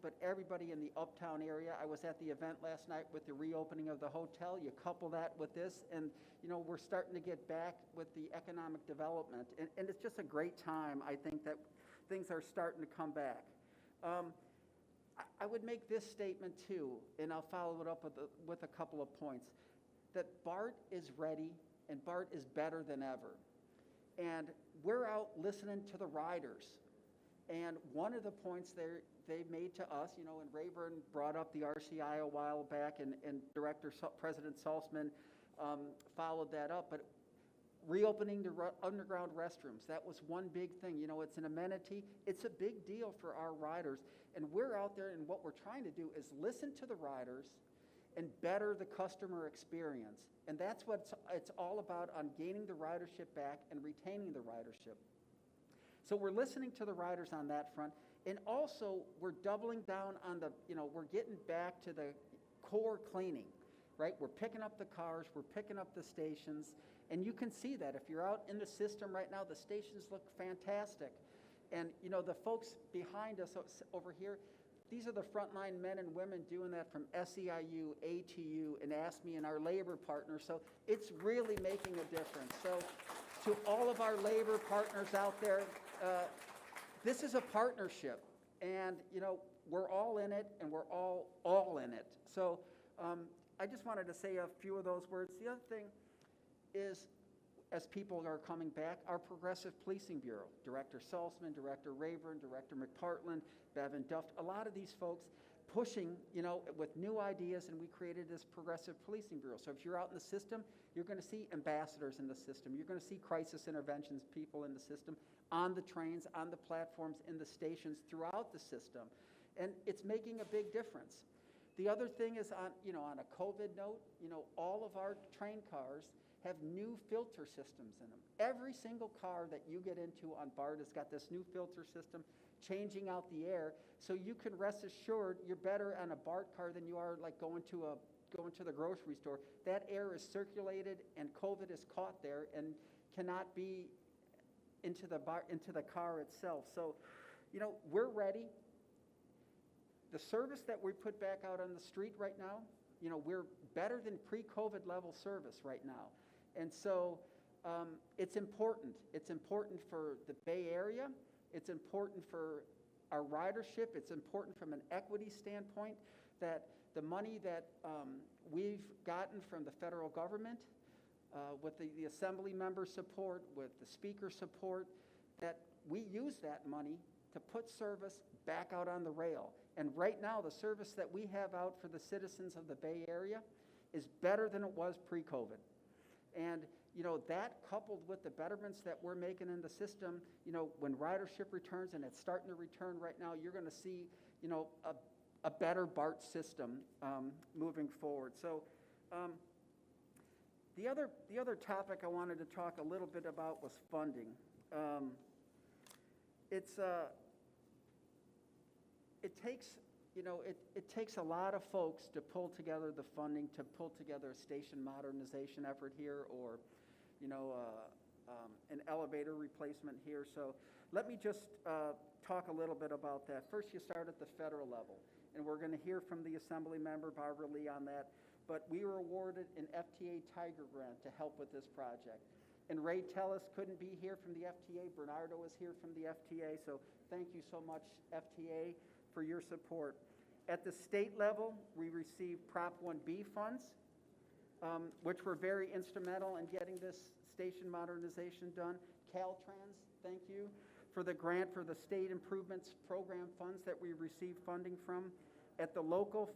but everybody in the uptown area. I was at the event last night with the reopening of the hotel. You couple that with this, and we're starting to get back with the economic development, and it's just a great time. I think that things are starting to come back. I would make this statement too, and I'll follow it up with a couple of points, that BART is ready and BART is better than ever. And we're out listening to the riders. And one of the points they made to us, and Rayburn brought up the RCI a while back, and President Salzman followed that up, but reopening the underground restrooms, that was one big thing. It's an amenity. It's a big deal for our riders. And we're out there, and what we're trying to do is listen to the riders and better the customer experience. And that's what it's all about, on gaining the ridership back and retaining the ridership. So we're listening to the riders on that front. And also, we're doubling down on we're getting back to the core cleaning, right? We're picking up the cars, we're picking up the stations, and you can see that. If you're out in the system right now, the stations look fantastic. And, the folks behind us over here, these are the frontline men and women doing that from SEIU, ATU, and ASME, and our labor partners. So it's really making a difference. So to all of our labor partners out there, this is a partnership, and we're all in it, and we're all in it. So I just wanted to say a few of those words. The other thing is, as people are coming back, our Progressive Policing Bureau, Director Salzman, Director Rayburn, Director McPartland, Bevan Duft, a lot of these folks pushing, with new ideas, and we created this Progressive Policing Bureau. So if you're out in the system, you're going to see ambassadors in the system. You're going to see crisis interventions people in the system, on the trains, on the platforms, in the stations, throughout the system. And it's making a big difference. The other thing is, on a COVID note, all of our train cars have new filter systems in them. Every single car that you get into on BART has got this new filter system changing out the air, so you can rest assured you're better on a BART car than you are like going to the grocery store. That air is circulated, and COVID is caught there and cannot be into the car itself. So, we're ready. The service that we put back out on the street right now, we're better than pre-COVID level service right now. And so it's important. It's important for the Bay Area. It's important for our ridership. It's important from an equity standpoint, that the money that we've gotten from the federal government, with the Assemblymember support, with the Speaker support, that we use that money to put service back out on the rail. And right now, the service that we have out for the citizens of the Bay Area is better than it was pre-COVID. And, that coupled with the betterments that we're making in the system, when ridership returns, and it's starting to return right now, you're going to see, a better BART system moving forward. So the other topic I wanted to talk a little bit about was funding. It takes a lot of folks to pull together the funding, to pull together a station modernization effort here, or an elevator replacement here. So let me just talk a little bit about that. First, you start at the federal level, and we're going to hear from the Assemblymember, Barbara Lee, on that. But we were awarded an FTA Tiger Grant to help with this project. And Ray Tellis couldn't be here from the FTA. Bernardo is here from the FTA. So thank you so much, FTA, for your support. At the state level, we received Prop 1B funds, which were very instrumental in getting this station modernization done. Caltrans, thank you for the grant for the state improvements program funds that we received funding from. At the local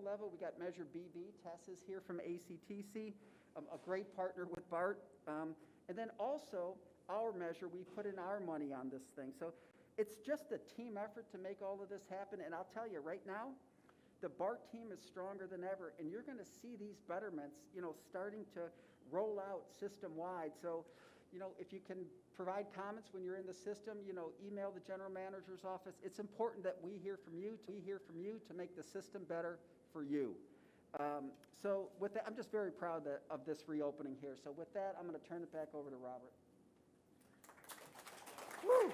level, we got Measure BB. Tess is here from ACTC, a great partner with BART. And then also, our measure, we put in our money on this thing. So it's just a team effort to make all of this happen. And I'll tell you, right now, the BART team is stronger than ever. And you're going to see these betterments, starting to roll out system-wide. So, if you can provide comments when you're in the system, email the general manager's office. It's important that we hear from you to make the system better for you. So with that, I'm just very proud of this reopening here. So with that, I'm going to turn it back over to Robert. Woo!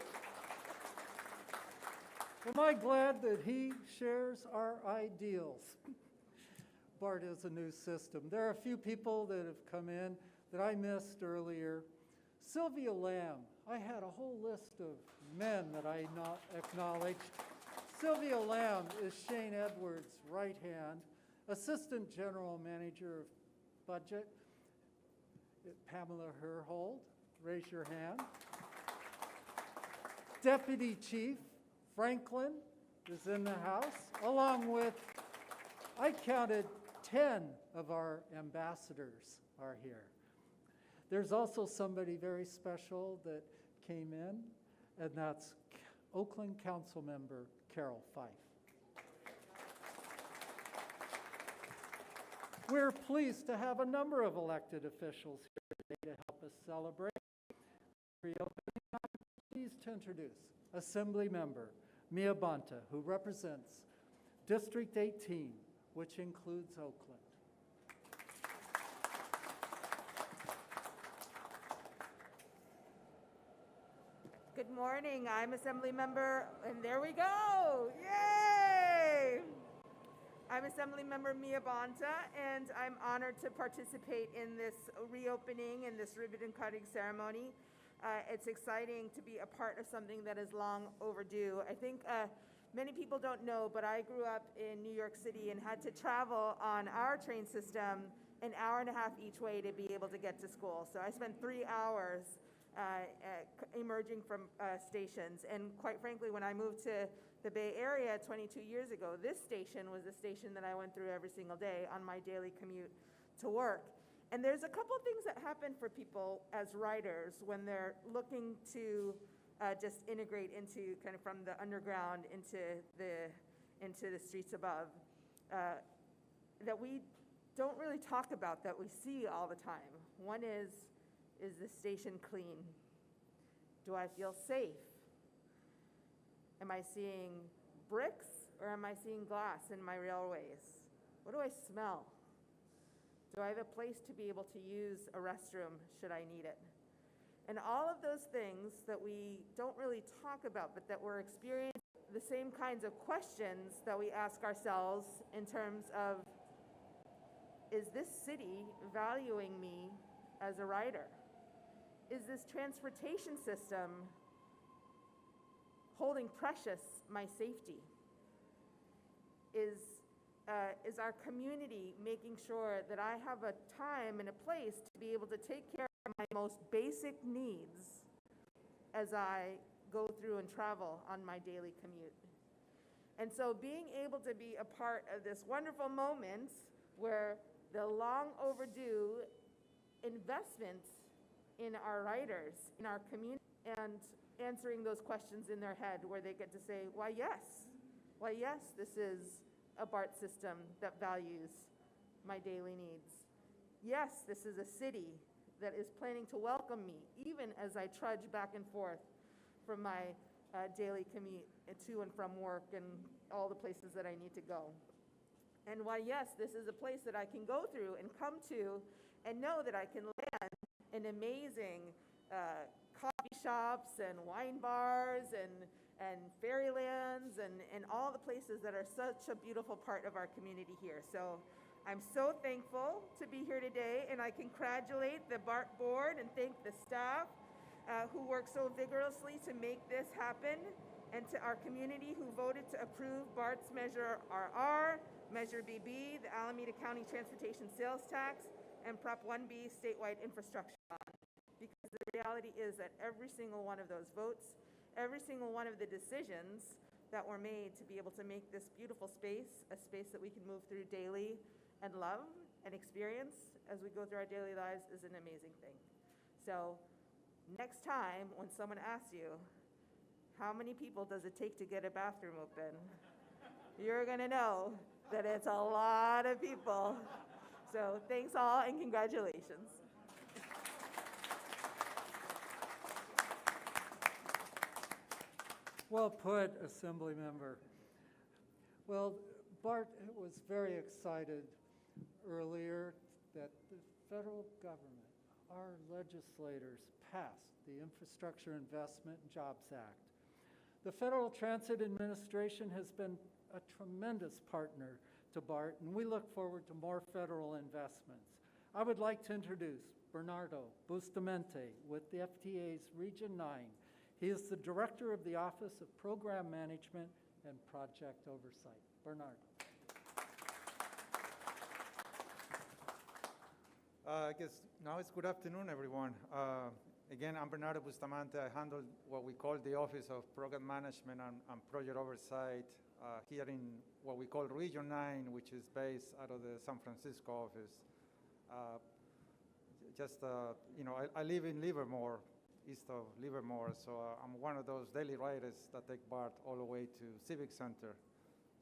Am I glad that he shares our ideals? BART is a new system. There are a few people that have come in that I missed earlier. Sylvia Lamb, I had a whole list of men that I not acknowledged. Sylvia Lamb is Shane Edwards' right hand, Assistant General Manager of Budget. Pamela Herhold, raise your hand. Deputy Chief Franklin is in the house, along with, I counted 10 of our ambassadors are here. There's also somebody very special that came in, and that's Oakland Council Member Carol Fife. We're pleased to have a number of elected officials here today to help us celebrate reopening. I'm pleased to introduce Assemblymember Mia Bonta, who represents District 18, which includes Oakland. Good morning, I'm Assemblymember, and there we go, yay! I'm Assemblymember Mia Bonta, and I'm honored to participate in this reopening and this ribbon cutting ceremony. It's exciting to be a part of something that is long overdue. I think many people don't know, but I grew up in New York City and had to travel on our train system an hour and a half each way to be able to get to school. So I spent 3 hours emerging from stations. And quite frankly, when I moved to the Bay Area 22 years ago, this station was the station that I went through every single day on my daily commute to work. And there's a couple of things that happen for people as riders when they're looking to just integrate into kind of from the underground into the streets above that we don't really talk about, that we see all the time. One is the station clean? Do I feel safe? Am I seeing bricks or am I seeing glass in my railways? What do I smell? Do I have a place to be able to use a restroom should I need it? And all of those things that we don't really talk about, but that we're experiencing the same kinds of questions that we ask ourselves in terms of, is this city valuing me as a rider? Is this transportation system holding precious my safety? Is our community making sure that I have a time and a place to be able to take care of my most basic needs as I go through and travel on my daily commute? And so being able to be a part of this wonderful moment where the long overdue investment in our riders, in our community, and answering those questions in their head where they get to say, why yes, this is a BART system that values my daily needs. Yes, this is a city that is planning to welcome me, even as I trudge back and forth from my daily commute to and from work and all the places that I need to go. And why yes, this is a place that I can go through and come to and know that I can land in amazing coffee shops and wine bars and fairylands and all the places that are such a beautiful part of our community here. So I'm so thankful to be here today, and I congratulate the BART board and thank the staff who worked so vigorously to make this happen, and to our community who voted to approve BART's Measure RR, Measure BB, the Alameda County Transportation Sales Tax, and Prop 1B statewide infrastructure bond. Because the reality is that every single one of those votes, every single one of the decisions that were made to be able to make this beautiful space a space that we can move through daily and love and experience as we go through our daily lives is an amazing thing. So next time when someone asks you, how many people does it take to get a bathroom open? You're gonna know that it's a lot of people. So thanks all and congratulations. Well put, Assemblymember. Well, BART was very excited earlier that the federal government, our legislators, passed the Infrastructure Investment and Jobs Act. The Federal Transit Administration has been a tremendous partner to BART, and we look forward to more federal investments. I would like to introduce Bernardo Bustamante with the FTA's Region 9. He is the Director of the Office of Program Management and Project Oversight. Bernardo. I guess now it's good afternoon, everyone. Again, I'm Bernardo Bustamante. I handle what we call the Office of Program Management and Project Oversight here in what we call Region 9, which is based out of the San Francisco office. I live in Livermore, east of Livermore, so I'm one of those daily riders that take BART all the way to Civic Center.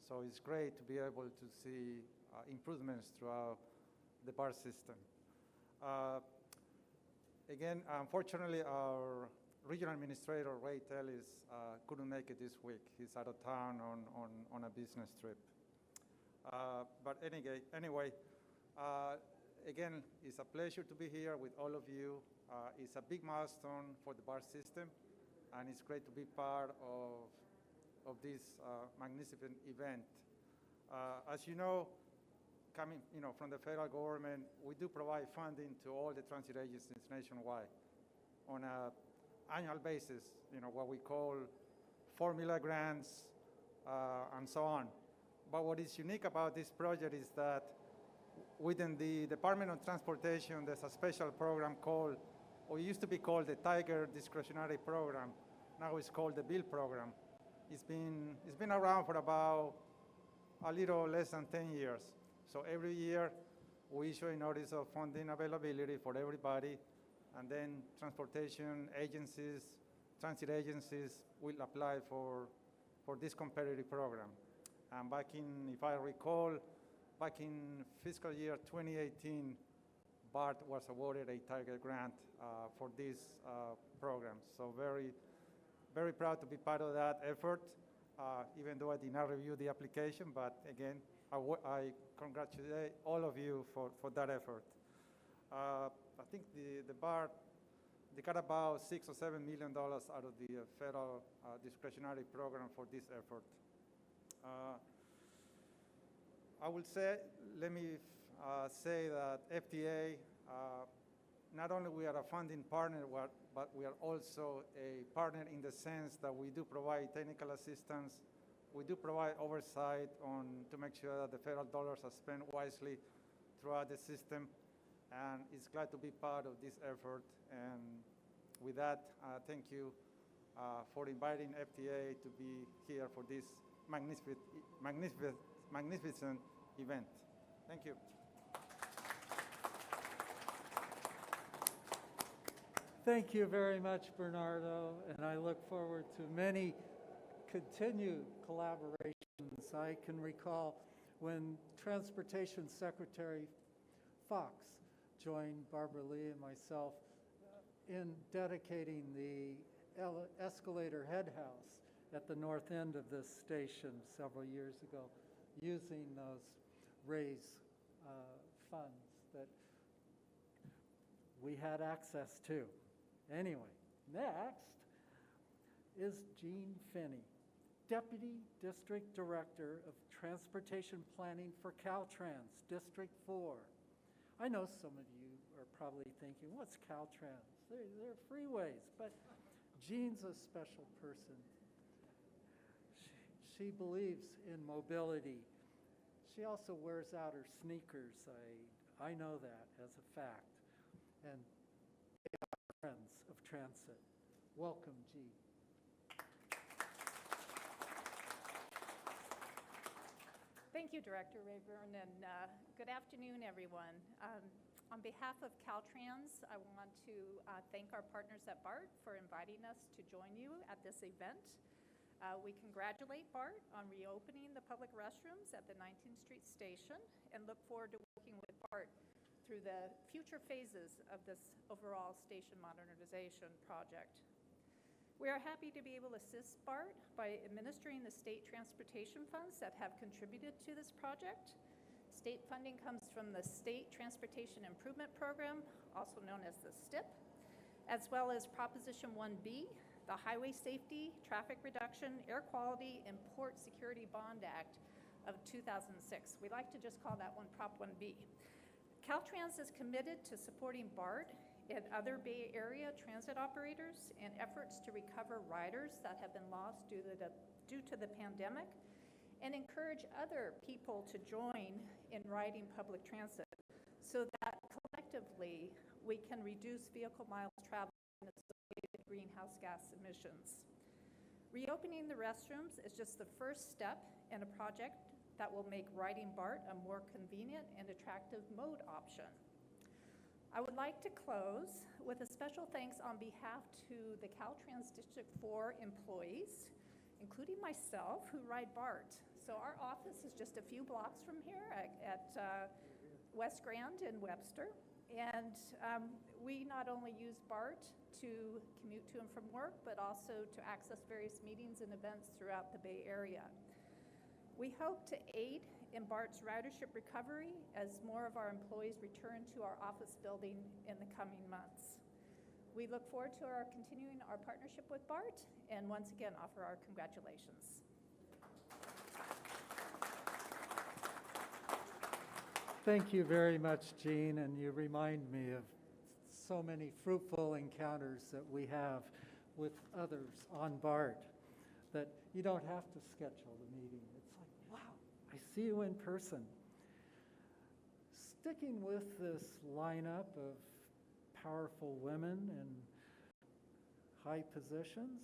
So it's great to be able to see improvements throughout the BART system. Again, unfortunately, our regional administrator, Ray Tellis, couldn't make it this week. He's out of town on a business trip. But anyway, again, it's a pleasure to be here with all of you. It's a big milestone for the BART system, and it's great to be part of this magnificent event. As you know, coming from the federal government, we do provide funding to all the transit agencies nationwide on an annual basis, what we call formula grants and so on. But what is unique about this project is that within the Department of Transportation, there's a special program called, or it used to be called the Tiger Discretionary Program. Now it's called the BILL program. It's been around for about a little less than 10 years. So every year, we issue a notice of funding availability for everybody, and then transportation agencies, transit agencies will apply for this competitive program. And back in, if I recall, back in fiscal year 2018, BART was awarded a Tiger grant for this program. So very, very proud to be part of that effort, even though I did not review the application, but again, I congratulate all of you for that effort. I think the BART, they got about $6 or $7 million out of the federal discretionary program for this effort. I will say, let me say that FTA, not only we are a funding partner, but we are also a partner in the sense that we do provide technical assistance. We do provide oversight to make sure that the federal dollars are spent wisely throughout the system, and it's glad to be part of this effort. And with that, thank you for inviting FTA to be here for this magnificent event. Thank you. Thank you very much, Bernardo, and I look forward to many continued collaborations. I can recall when Transportation Secretary Fox joined Barbara Lee and myself in dedicating the escalator head house at the north end of this station several years ago, using those raise funds that we had access to. Anyway, next is Jean Finney, Deputy District Director of Transportation Planning for Caltrans, District 4. I know some of you are probably thinking, what's Caltrans? They're freeways, but Jean's a special person. She believes in mobility. She also wears out her sneakers. I know that as a fact. And they are friends of transit. Welcome, Jean. Thank you, Director Rayburn, and good afternoon, everyone. On behalf of Caltrans, I want to thank our partners at BART for inviting us to join you at this event. We congratulate BART on reopening the public restrooms at the 19th Street Station and look forward to working with BART through the future phases of this overall station modernization project. We are happy to be able to assist BART by administering the state transportation funds that have contributed to this project. State funding comes from the State Transportation Improvement Program, also known as the STIP, as well as Proposition 1B, the Highway Safety, Traffic Reduction, Air Quality, and Port Security Bond Act of 2006. We like to just call that one Prop 1B. Caltrans is committed to supporting BART and other Bay Area transit operators in efforts to recover riders that have been lost due to the pandemic, and encourage other people to join in riding public transit so that collectively we can reduce vehicle miles traveled and associated greenhouse gas emissions. Reopening the restrooms is just the first step in a project that will make riding BART a more convenient and attractive mode option. I would like to close with a special thanks on behalf to the Caltrans District 4 employees, including myself, who ride BART. So our office is just a few blocks from here at West Grand and Webster. And we not only use BART to commute to and from work, but also to access various meetings and events throughout the Bay Area. We hope to aid in BART's ridership recovery as more of our employees return to our office building in the coming months. We look forward to continuing our partnership with BART, and once again offer our congratulations. Thank you very much, Jean, and you remind me of so many fruitful encounters that we have with others on BART, that you don't have to schedule the meeting. It's like, wow, I see you in person. Sticking with this lineup of powerful women in high positions,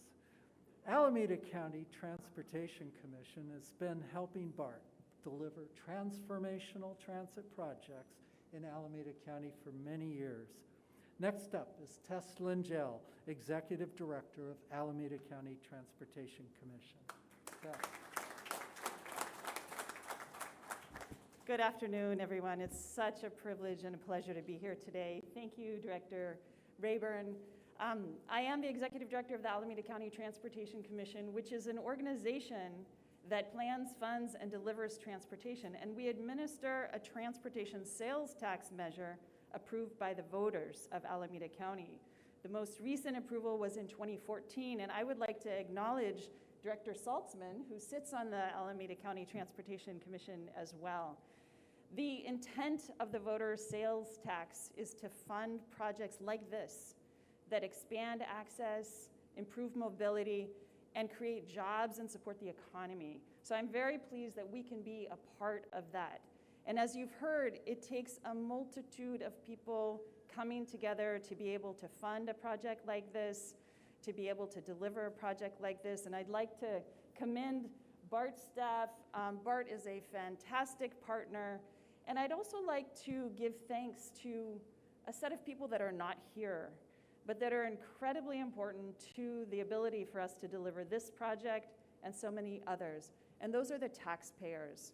Alameda County Transportation Commission has been helping BART deliver transformational transit projects in Alameda County for many years. Next up is Tess Lingell, Executive Director of Alameda County Transportation Commission. Tess. Good afternoon, everyone. It's such a privilege and a pleasure to be here today. Thank you, Director Rayburn. I am the Executive Director of the Alameda County Transportation Commission, which is an organization that plans, funds, and delivers transportation. And we administer a transportation sales tax measure approved by the voters of Alameda County. The most recent approval was in 2014, and I would like to acknowledge Director Saltzman, who sits on the Alameda County Transportation Commission as well. The intent of the voter sales tax is to fund projects like this that expand access, improve mobility, and create jobs and support the economy. So I'm very pleased that we can be a part of that. And as you've heard, it takes a multitude of people coming together to be able to fund a project like this, to be able to deliver a project like this. And I'd like to commend BART staff. BART is a fantastic partner. And I'd also like to give thanks to a set of people that are not here, but that are incredibly important to the ability for us to deliver this project and so many others. And those are the taxpayers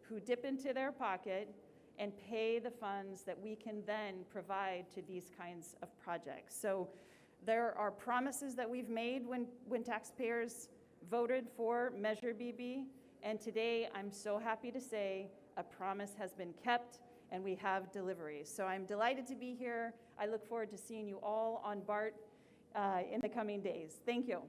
who dip into their pocket and pay the funds that we can then provide to these kinds of projects. So there are promises that we've made when taxpayers voted for Measure BB, and today I'm so happy to say a promise has been kept and we have deliveries. So I'm delighted to be here. I look forward to seeing you all on BART in the coming days. Thank you.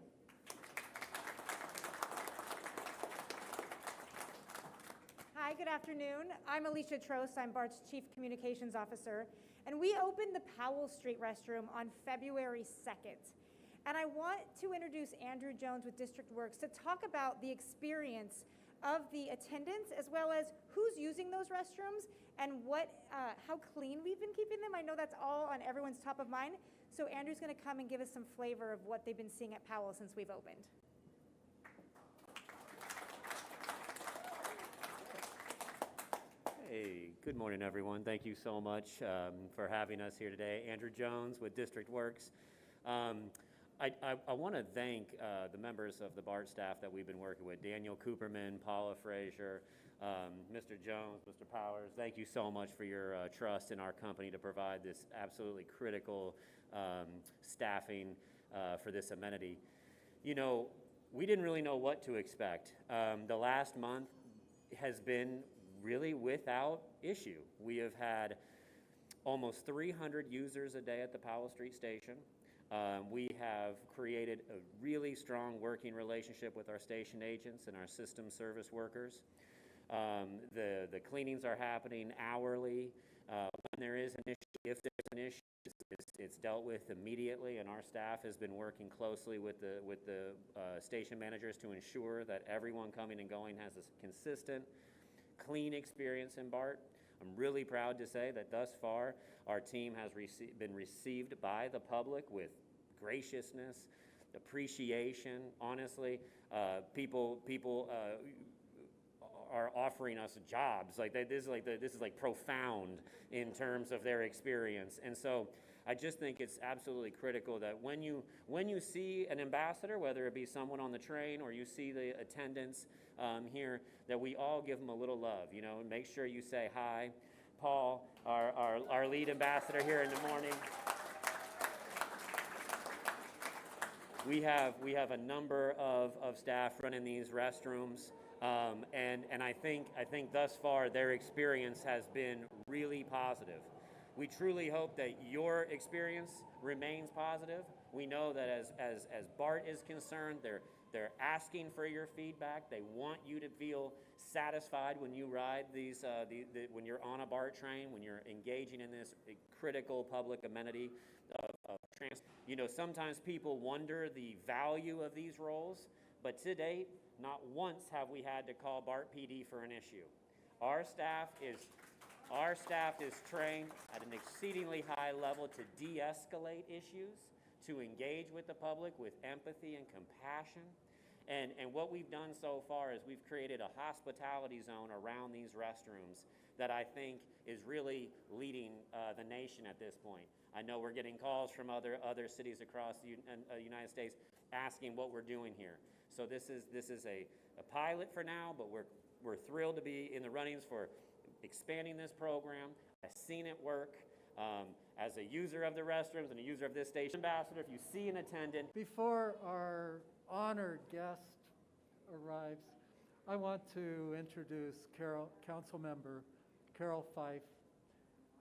Hi, good afternoon. I'm Alicia Trost. I'm BART's Chief Communications Officer. And we opened the Powell Street restroom on February 2nd. And I want to introduce Andrew Jones with District Works to talk about the experience of the attendants, as well as who's using those restrooms and how clean we've been keeping them. I know that's all on everyone's top of mind. So Andrew's going to come and give us some flavor of what they've been seeing at Powell since we've opened. Hey, good morning, everyone. Thank you so much for having us here today. Andrew Jones with District Works. I want to thank the members of the BART staff that we've been working with, Daniel Cooperman, Paula Frazier, Mr. Jones, Mr. Powers. Thank you so much for your trust in our company to provide this absolutely critical staffing for this amenity. You know, we didn't really know what to expect. The last month has been really without issue. We have had almost 300 users a day at the Powell Street Station. We have created a really strong working relationship with our station agents and our system service workers. The cleanings are happening hourly. When there is an issue, if there's an issue, it's dealt with immediately, and our staff has been working closely with the station managers to ensure that everyone coming and going has a consistent, clean experience in BART. I'm really proud to say that thus far, our team has been received by the public with graciousness, appreciation. Honestly, people are offering us jobs. This is like profound in terms of their experience. And so I just think it's absolutely critical that when you see an ambassador, whether it be someone on the train or you see the attendants here, that we all give them a little love, and make sure you say hi. Paul, our lead ambassador here in the morning. We have a number of staff running these restrooms, and I think thus far their experience has been really positive. We truly hope that your experience remains positive. We know that as BART is concerned, they're asking for your feedback. They want you to feel satisfied when you ride when you're on a BART train, when you're engaging in this critical public amenity of transport. Sometimes people wonder the value of these roles, but to date, not once have we had to call BART PD for an issue. Our staff is trained at an exceedingly high level to de-escalate issues, to engage with the public with empathy and compassion. And what we've done so far is we've created a hospitality zone around these restrooms that I think is really leading the nation at this point. I know we're getting calls from other cities across the United States asking what we're doing here. So this is a pilot for now, but we're thrilled to be in the runnings for expanding this program. I've seen it work. As a user of the restrooms and a user of this station ambassador, if you see an attendant. Before our honored guest arrives, I want to introduce Councilmember Carol Fife,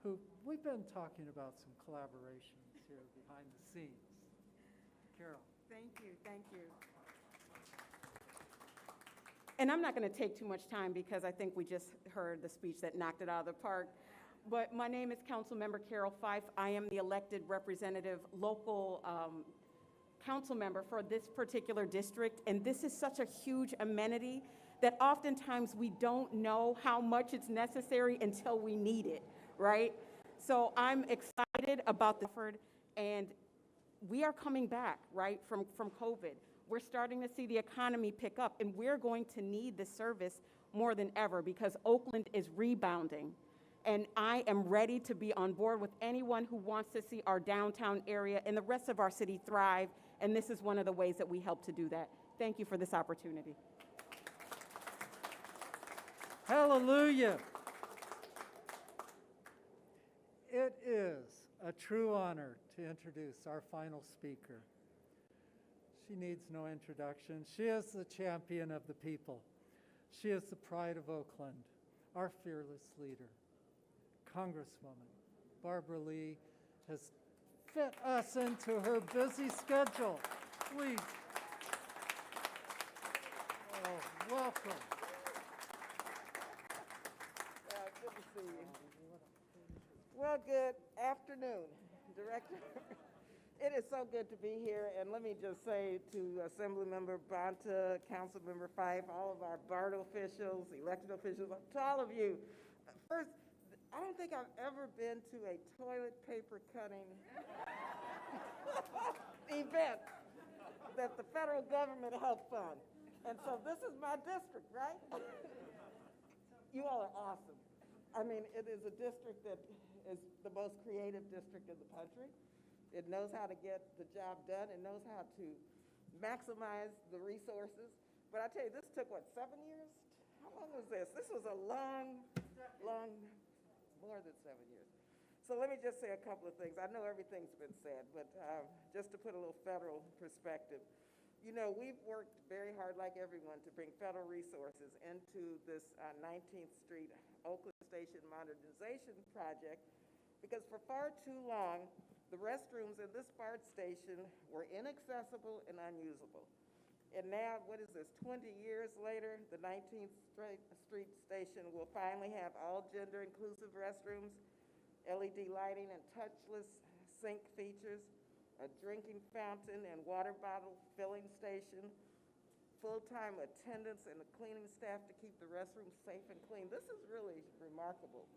who we've been talking about some collaborations here behind the scenes. Carol. Thank you. And I'm not going to take too much time because I think we just heard the speech that knocked it out of the park. But my name is Councilmember Carol Fife. I am the elected representative, local council member for this particular district. And this is such a huge amenity that oftentimes we don't know how much it's necessary until we need it, right? So I'm excited about the effort, and we are coming back, right, from COVID. We're starting to see the economy pick up, and we're going to need this service more than ever because Oakland is rebounding. And I am ready to be on board with anyone who wants to see our downtown area and the rest of our city thrive, and this is one of the ways that we help to do that. Thank you for this opportunity. Hallelujah. It is a true honor to introduce our final speaker. She needs no introduction. She is the champion of the people. She is the pride of Oakland, our fearless leader. Congresswoman Barbara Lee has fit us into her busy schedule. Please. Oh, welcome. Good to see you. Well, good afternoon, Director. It is so good to be here, and let me just say to Assemblymember Bonta, Councilmember Fife, all of our BART officials, elected officials, to all of you. First, I don't think I've ever been to a toilet paper cutting event that the federal government helped fund. And so this is my district, right? You all are awesome. I mean, it is a district that is the most creative district in the country. It knows how to get the job done. It knows how to maximize the resources. But I tell you, this took, what, 7 years? How long was this? This was a long, more than 7 years. So let me just say a couple of things. I know everything's been said, but just to put a little federal perspective, you know, we've worked very hard, like everyone, to bring federal resources into this 19th Street Oakland Station Modernization Project, because for far too long, The restrooms in this BART station were inaccessible and unusable. And now, what is this, 20 years later, the 19th Street station will finally have all gender-inclusive restrooms, LED lighting and touchless sink features, a drinking fountain and water bottle filling station, full-time attendants and a cleaning staff to keep the restrooms safe and clean. This is really remarkable.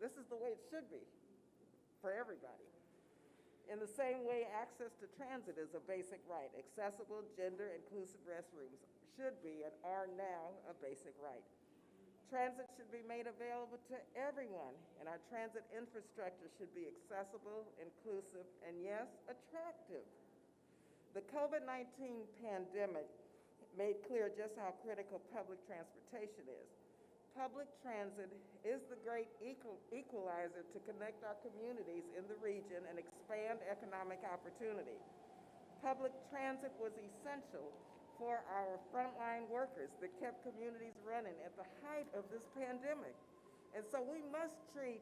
This is the way it should be for everybody. In the same way, access to transit is a basic right. Accessible, gender-inclusive restrooms should be and are now a basic right. Transit should be made available to everyone, and our transit infrastructure should be accessible, inclusive, and yes, attractive. The COVID-19 pandemic made clear just how critical public transportation is. Public transit is the great equalizer to connect our communities in the region and expand economic opportunity. Public transit was essential for our frontline workers that kept communities running at the height of this pandemic. And so we must treat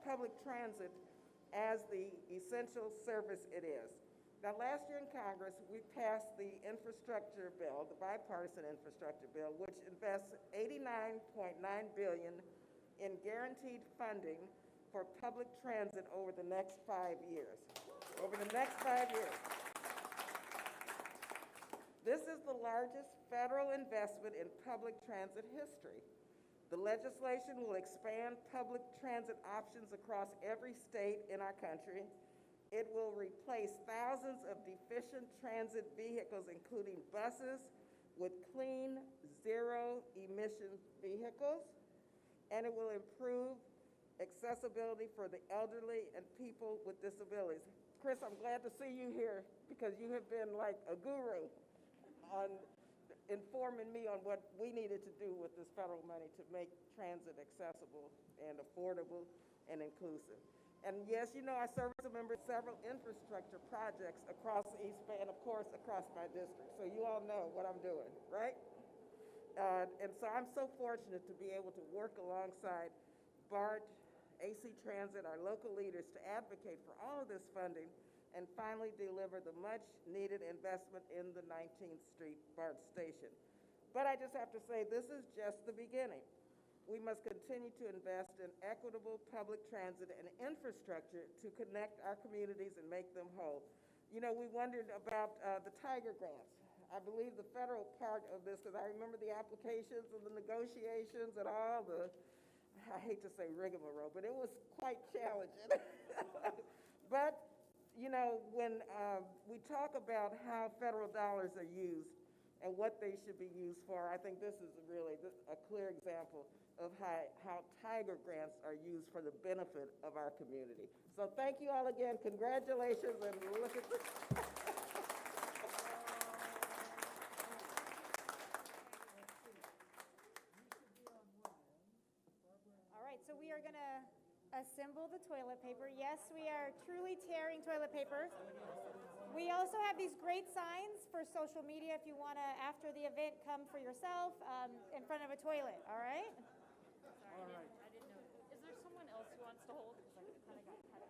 public transit as the essential service it is. Now, last year in Congress, we passed the infrastructure bill, the bipartisan infrastructure bill, which invests $89.9 billion in guaranteed funding for public transit over the next 5 years. Over the next 5 years. This is the largest federal investment in public transit history. The legislation will expand public transit options across every state in our country. It will replace thousands of deficient transit vehicles, including buses, with clean, zero-emission vehicles, and it will improve accessibility for the elderly and people with disabilities. Chris, I'm glad to see you here because you have been like a guru on informing me on what we needed to do with this federal money to make transit accessible and affordable and inclusive. And yes, you know, I serve as a member of several infrastructure projects across the East Bay and, of course, across my district. So you all know what I'm doing, right? And so I'm so fortunate to be able to work alongside BART, AC Transit, our local leaders, to advocate for all of this funding and finally deliver the much-needed investment in the 19th Street BART station. But I just have to say, this is just the beginning. We must continue to invest in equitable public transit and infrastructure to connect our communities and make them whole. You know, we wondered about the Tiger grants. I believe the federal part of this, because I remember the applications and the negotiations and all the, I hate to say rigmarole, but it was quite challenging. But, you know, when we talk about how federal dollars are used and what they should be used for, I think this is really a clear example of how Tiger grants are used for the benefit of our community. So thank you all again. Congratulations, and look at this. All right, so we are going to assemble the toilet paper. Yes, we are truly tearing toilet paper. We also have these great signs for social media if you want to, after the event, come for yourself in front of a toilet, all right? I didn't know. Is there someone else who wants to hold? Because I kind of got cut